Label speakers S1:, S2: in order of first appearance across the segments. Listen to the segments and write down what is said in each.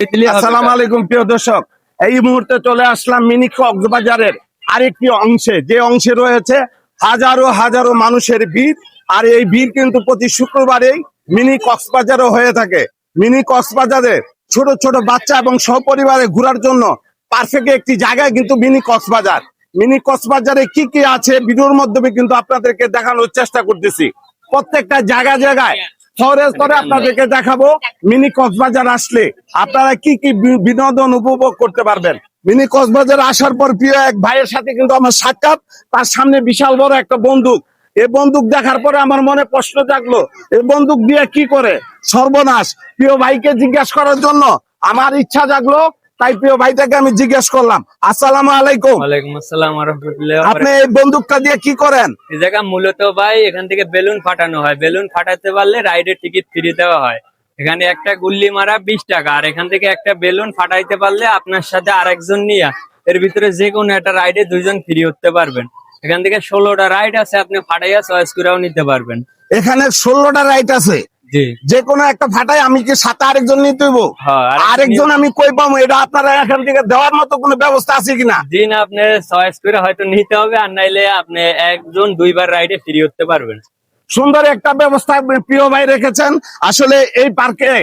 S1: আসসালামু আলাইকুম প্রিয় দর্শক, এই মুহূর্তে চলে আসলাম মিনি কক্সবাজারের আরেকটি অংশে, যে অংশে রয়েছে হাজারো হাজারো মানুষের ভিড়। আর এই ভিড় কিন্তু প্রতি শুক্রবারেই মিনি কক্সবাজারও হয়ে থাকে। মিনি কক্সবাজারে ছোট ছোট বাচ্চা এবং সপরিবারে ঘোরার জন্য পারফেক্ট একটি জায়গায় কিন্তু মিনি কক্সবাজার। মিনি কক্সবাজারে কি কি আছে ভিডিওর মাধ্যমে কিন্তু আপনাদেরকে দেখানোর চেষ্টা করতেছি। প্রত্যেকটা জায়গায় জায়গায় স্তরে আপনাদেরকে দেখাবো মিনি কক্সবাজার আসলে আপনারা কি কি বিনোদন উপভোগ করতে পারবেন। মিনি কক্সবাজার আসার পর প্রিয় এক ভাইয়ের সাথে কিন্তু আমার সাক্ষাৎ, তার সামনে বিশাল বড় একটা বন্দুক। এই বন্দুক দেখার পরে আমার মনে প্রশ্ন জাগলো, এই বন্দুক দিয়ে কি করে? সর্বনাশ! প্রিয় ভাইকে জিজ্ঞাসা করার জন্য আমার ইচ্ছা জাগলো, তাই প্রিয় ভাইটাকে আমি জিজ্ঞেস করলাম। আসসালামু আলাইকুম।
S2: ওয়ালাইকুম আসসালাম ওয়া রাহমাতুল্লাহি ওয়া
S1: আপনি এই বন্দুকটা দিয়ে কি করেন?
S2: এই জায়গা মূলত ভাই এখান থেকে বেলুন ফাটানো হয়। বেলুন ফাটাতে পারলে রাইডের টিকিট ফ্রি দেওয়া হয়। এখানে একটা গুল্লি মারা 20 টাকা, আর এখান থেকে একটা বেলুন ফাটাইতে পারলে আপনার সাথে আরেকজন নিয়ে এর ভিতরে যে কোনো একটা রাইডে দুইজন ফ্রি উঠতে পারবেন। এখান থেকে 16টা রাইড আছে, আপনি ফাটাইয়া চয়েস করেও নিতে পারবেন।
S1: এখানে 16টা রাইড আছে,
S2: জি
S1: যে কোনো একটা ফাটাই আমি কি সাথে আরেকজন নিতে হইব?
S2: হ্যাঁ,
S1: আরেকজন আমি কই পাবো? এটা আপনারা এখান থেকে দেওয়ার মতো কোনো ব্যবস্থা আছে কিনা?
S2: জি না, আপনি চয়েস করে হয়তো নিতে হবে, আর নাইলে আপনি একজন দুইবার রাইডে ফ্রি উঠতে পারবেন।
S1: সুন্দর একটা ব্যবস্থা প্রিয় ভাই রেখেছেন। আসলে এই পার্কে,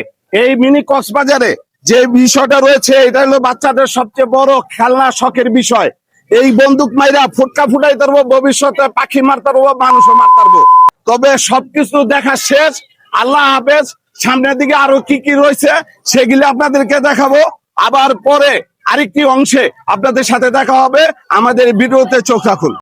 S1: এই মিনি কক্সবাজারে যে বিষয়টা রয়েছে, এটা হলো বাচ্চাদের সবচেয়ে বড় খেলনা শখের বিষয়। এই বন্দুক মাইরা ফুটকা ফুটাই পারবো, ভবিষ্যতে পাখি মারতে পারবো, মানুষও মারতে পারবো। তবে সবকিছু দেখা শেষ। আল্লাহ হাফেজ। সামনের দিকে আরো কি কি রয়েছে সেগুলি আপনাদেরকে দেখাবো। আবার পরে আরেকটি অংশে আপনাদের সাথে দেখা হবে। আমাদের ভিডিওতে চোখ রাখুন।